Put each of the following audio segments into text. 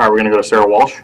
All right, we're going to go to Sarah Walsh.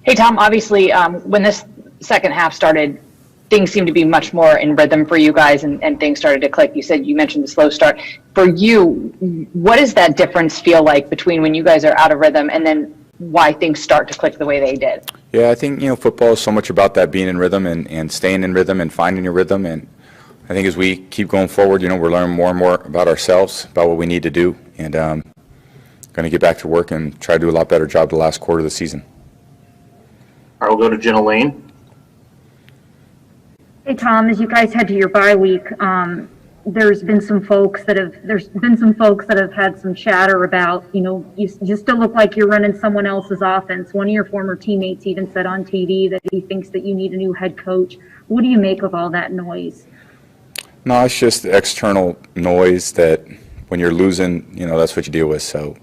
Hey, Tom, obviously, when this second half started, things seemed to be much more in rhythm for you guys, and things started to click. You mentioned the slow start. For you, what does that difference feel like between when you guys are out of rhythm and then why things start to click the way they did? Yeah, I think, football is so much about that being in rhythm and staying in rhythm and finding your rhythm. And I think as we keep going forward, we're learning more and more about ourselves, about what we need to do, and going to get back to work and try to do a lot better job the last quarter of the season. All right, we'll go to Jenna Lane. Hey Tom, as you guys head to your bye week, there's been some folks that have had some chatter about, you still look like you're running someone else's offense. One of your former teammates even said on TV that he thinks that you need a new head coach. What do you make of all that noise? No, it's just external noise that when you're losing, that's what you deal with. So,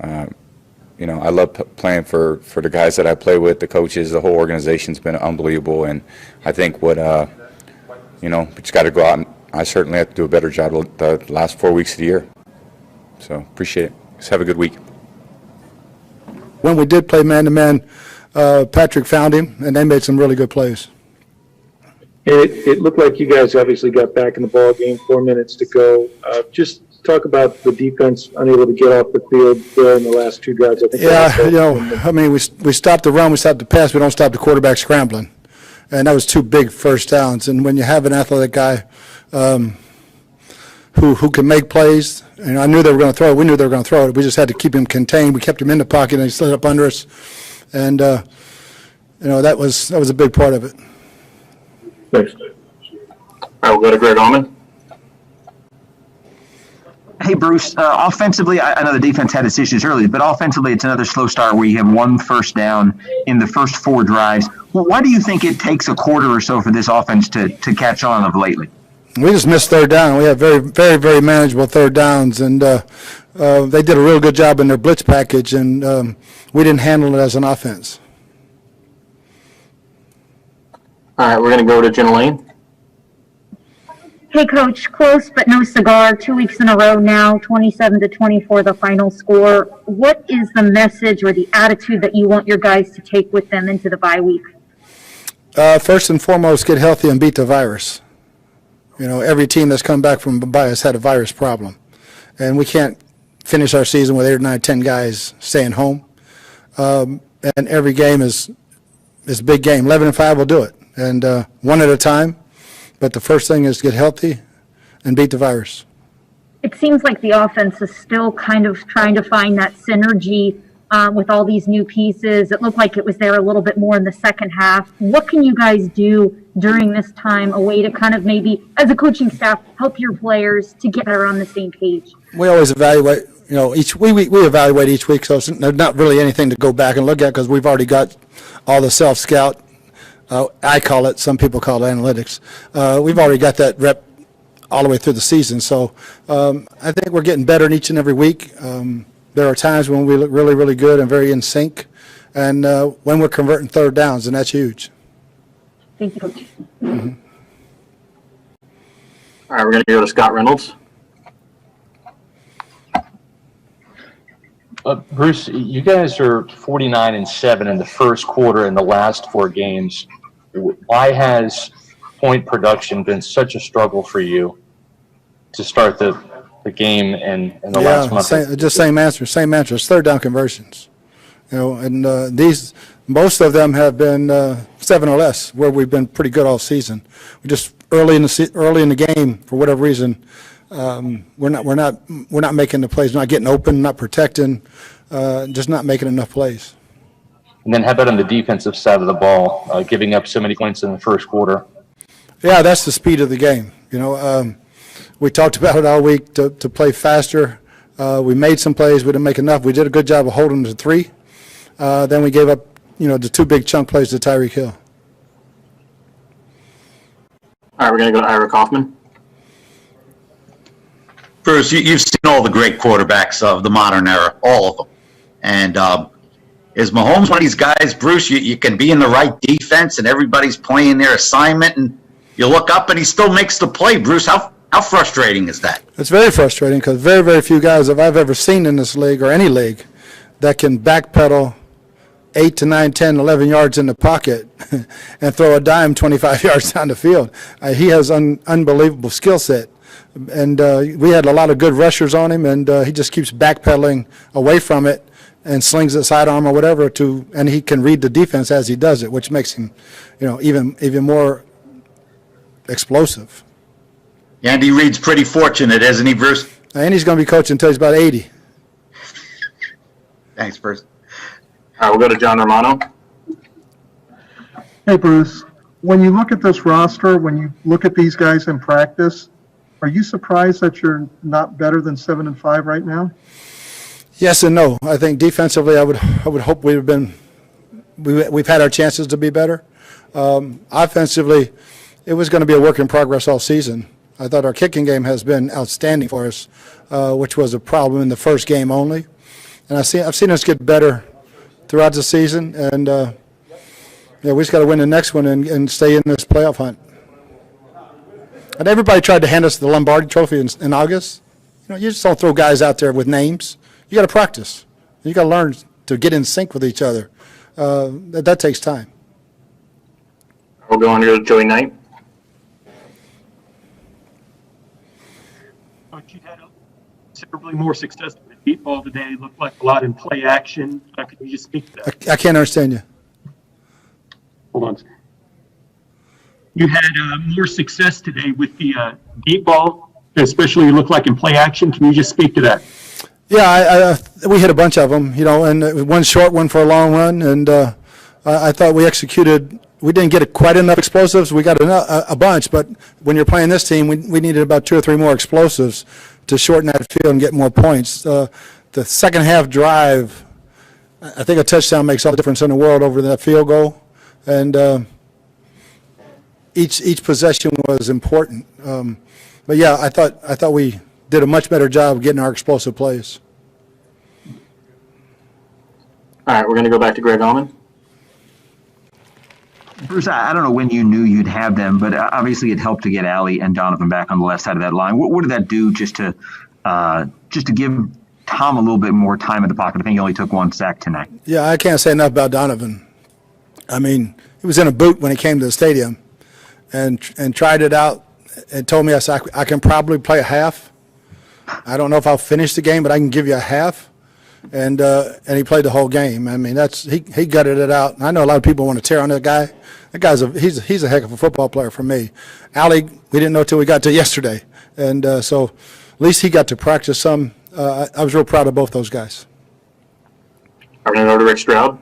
I love playing for the guys that I play with, the coaches, the whole organization's been unbelievable. And I think we just got to go out, and I certainly have to do a better job the last 4 weeks of the year. So appreciate it. Just have a good week. When we did play man-to-man, Patrick found him, and they made some really good plays. It looked like you guys obviously got back in the ball game, 4 minutes to go. Just talk about the defense unable to get off the field there in the last two drives. I think we stopped the run, we stopped the pass, we don't stop the quarterback scrambling. And that was 2 big first downs. And when you have an athletic guy who can make plays, and I knew they were going to throw it, we knew they were going to throw it. We just had to keep him contained. We kept him in the pocket, and he slid up under us. And, that was a big part of it. Thanks. All right, we'll go to Greg Allman. Hey, Bruce, offensively, I know the defense had its issues early, but offensively, it's another slow start where you have 1 first down in the first 4 drives. Why do you think it takes a quarter or so for this offense to catch on of lately? We just missed third down. We have very, very, very manageable third downs, and they did a real good job in their blitz package, and we didn't handle it as an offense. All right, we're going to go to Jenna Lane. Hey Coach, close but no cigar, 2 weeks in a row now, 27-24 the final score. What is the message or the attitude that you want your guys to take with them into the bye week? First and foremost, get healthy and beat the virus. Every team that's come back from bye has had a virus problem. And we can't finish our season with 8 or 9, 10 guys staying home. And every game is a big game. 11-5 will do it. And one at a time. But the first thing is get healthy and beat the virus. It seems like the offense is still kind of trying to find that synergy with all these new pieces. It looked like it was there a little bit more in the second half. What can you guys do during this time, a way to kind of maybe, as a coaching staff, help your players to get better on the same page? We always evaluate, we evaluate each week, so there's not really anything to go back and look at because we've already got all the self-scout. I call it, some people call it analytics. We've already got that rep all the way through the season. So I think we're getting better in each and every week. There are times when we look really, really good and very in sync. And when we're converting third downs, and that's huge. Thank you, Coach. Mm-hmm. All right, we're going to go to Scott Reynolds. Bruce, you guys are 49-7 in the first quarter in the last 4 games. Why has point production been such a struggle for you to start the game in the last month? Same answer. It's third down conversions. And most of them have been 7 or less, where we've been pretty good all season. We just early in the game, for whatever reason, we're not making the plays, not getting open, not protecting, just not making enough plays. And then how about on the defensive side of the ball, giving up so many points in the first quarter? Yeah, that's the speed of the game. We talked about it all week to play faster. We made some plays, we didn't make enough. We did a good job of holding them to 3. Then we gave up, the 2 big chunk plays to Tyreek Hill. All right, we're going to go to Ira Kaufman. Bruce, you've seen all the great quarterbacks of the modern era, all of them. And is Mahomes one of these guys, Bruce, you can be in the right defense and everybody's playing their assignment and you look up and he still makes the play. Bruce, how How frustrating is that? It's very frustrating because very, very few guys that I've ever seen in this league or any league that can backpedal 8 to 9, 10, 11 yards in the pocket and throw a dime 25 yards down the field. He has unbelievable skill set. And we had a lot of good rushers on him, and he just keeps backpedaling away from it and slings it sidearm or whatever and he can read the defense as he does it, which makes him, even more explosive. Andy Reid's pretty fortunate, isn't he, Bruce? And he's going to be coaching until he's about 80. Thanks, Bruce. All right, we'll go to John Romano. Hey, Bruce. When you look at this roster, when you look at these guys in practice, are you surprised that you're not better than 7-5 right now? Yes and no. I think defensively, I would hope we've had our chances to be better. Offensively, it was going to be a work in progress all season. I thought our kicking game has been outstanding for us, which was a problem in the first game only. And I've seen us get better throughout the season, and we just got to win the next one and stay in this playoff hunt. And everybody tried to hand us the Lombardi Trophy in August. You just don't throw guys out there with names. You got to practice. You got to learn to get in sync with each other. That takes time. We'll go on to Joey Knight. You had considerably more success with the deep ball today. It looked like a lot in play action. Can you just speak to that? I can't understand you. Hold on. You had more success today with the deep ball, especially it looked like in play action. Can you just speak to that? Yeah, we hit a bunch of them, and one short one for a long run, and I thought we executed. We didn't get quite enough explosives. We got a bunch, but when you're playing this team, we needed about 2 or 3 more explosives to shorten that field and get more points. The second half drive, I think a touchdown makes all the difference in the world over that field goal, and each possession was important. But yeah, I thought we did a much better job of getting our explosive plays. All right, we're going to go back to Greg Allman. Bruce, I don't know when you knew you'd have them, but obviously it helped to get Allie and Donovan back on the left side of that line. What did that do just to give Tom a little bit more time in the pocket? I think he only took 1 sack tonight. Yeah, I can't say enough about Donovan. I mean, he was in a boot when he came to the stadium and tried it out and told me, I can probably play a half. I don't know if I'll finish the game, but I can give you a half. And he played the whole game. I mean, he gutted it out. I know a lot of people want to tear on that guy. That guy's he's a heck of a football player for me. Allie, we didn't know till we got to yesterday, and so at least he got to practice some. I was real proud of both those guys. I'm going to go to Rick Stroud.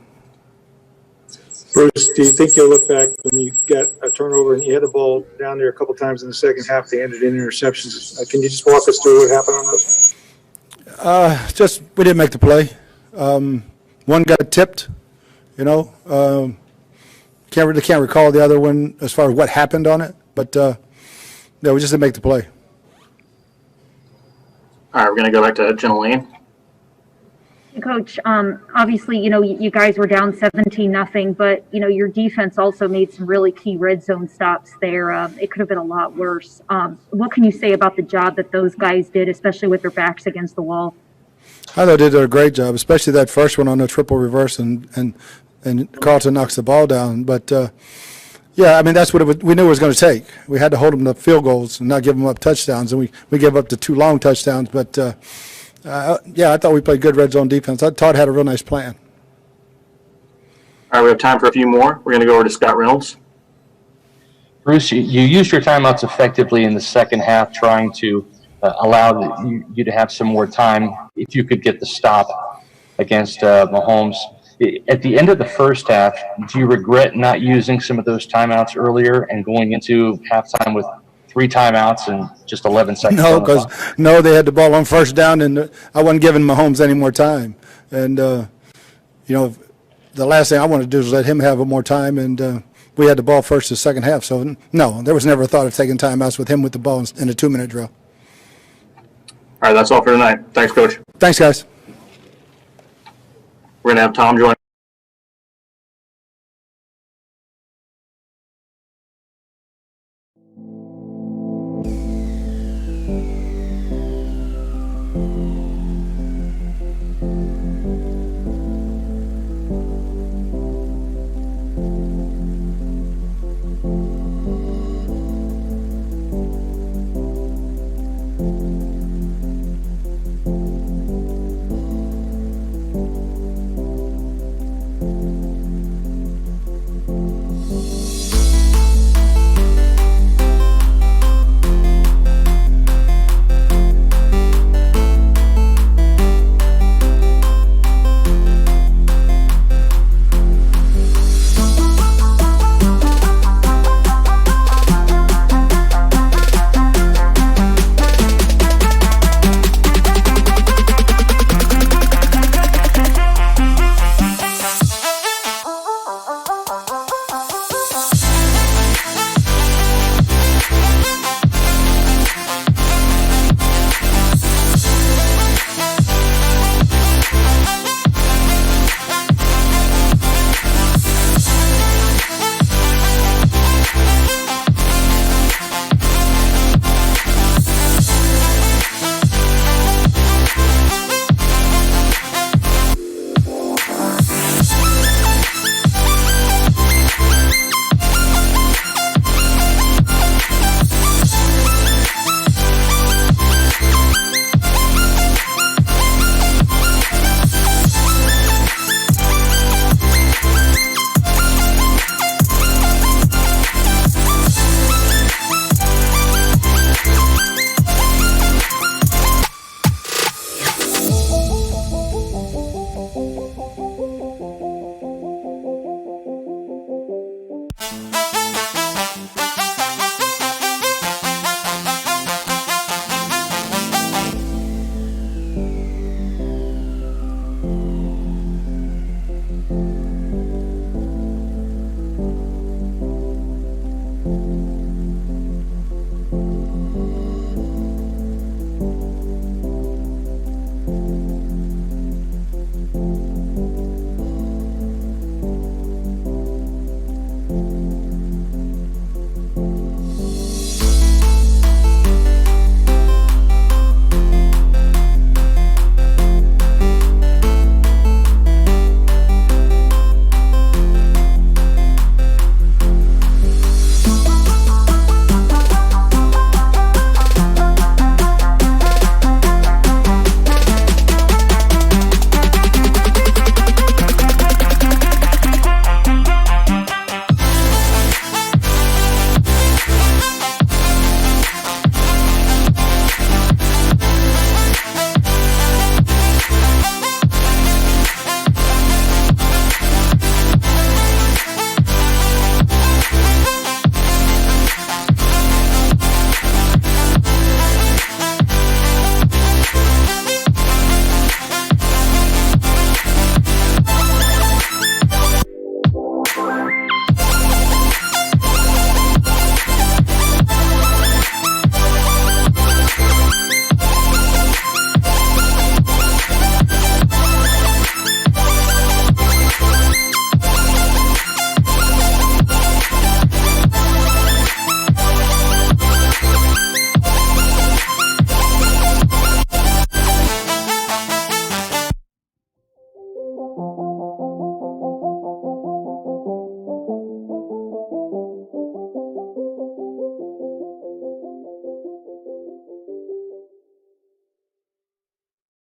Bruce, do you think you'll look back when you got a turnover and you had the ball down there a couple times in the second half, they ended in interceptions? Can you just walk us through what happened on those? Just we didn't make the play. One got tipped, Can't recall the other one as far as what happened on it, but we just didn't make the play. All right, we're going to go back to Jenna Lane. Coach, obviously, you guys were down 17-0, but, your defense also made some really key red zone stops there. It could have been a lot worse. What can you say about the job that those guys did, especially with their backs against the wall? I thought they did a great job, especially that first one on the triple reverse, and Carlton knocks the ball down. But, yeah, I mean, that's what we knew it was going to take. We had to hold them to field goals and not give them up touchdowns, and we gave up the 2 long touchdowns. But, yeah, I thought we played good red zone defense. I thought had a real nice plan. All right, we have time for a few more. We're going to go over to Scott Reynolds. Bruce, you used your timeouts effectively in the second half, trying to allow you to have some more time if you could get the stop against Mahomes. At the end of the first half, do you regret not using some of those timeouts earlier and going into halftime with 3 timeouts and just 11 seconds? No, because they had the ball on first down, and I wasn't giving Mahomes any more time. And the last thing I wanted to do was let him have more time, and we had the ball first the second half. So no, there was never a thought of taking timeouts with him with the ball in a 2-minute drill. All right, that's all for tonight. Thanks, Coach. Thanks, guys. We're going to have Tom join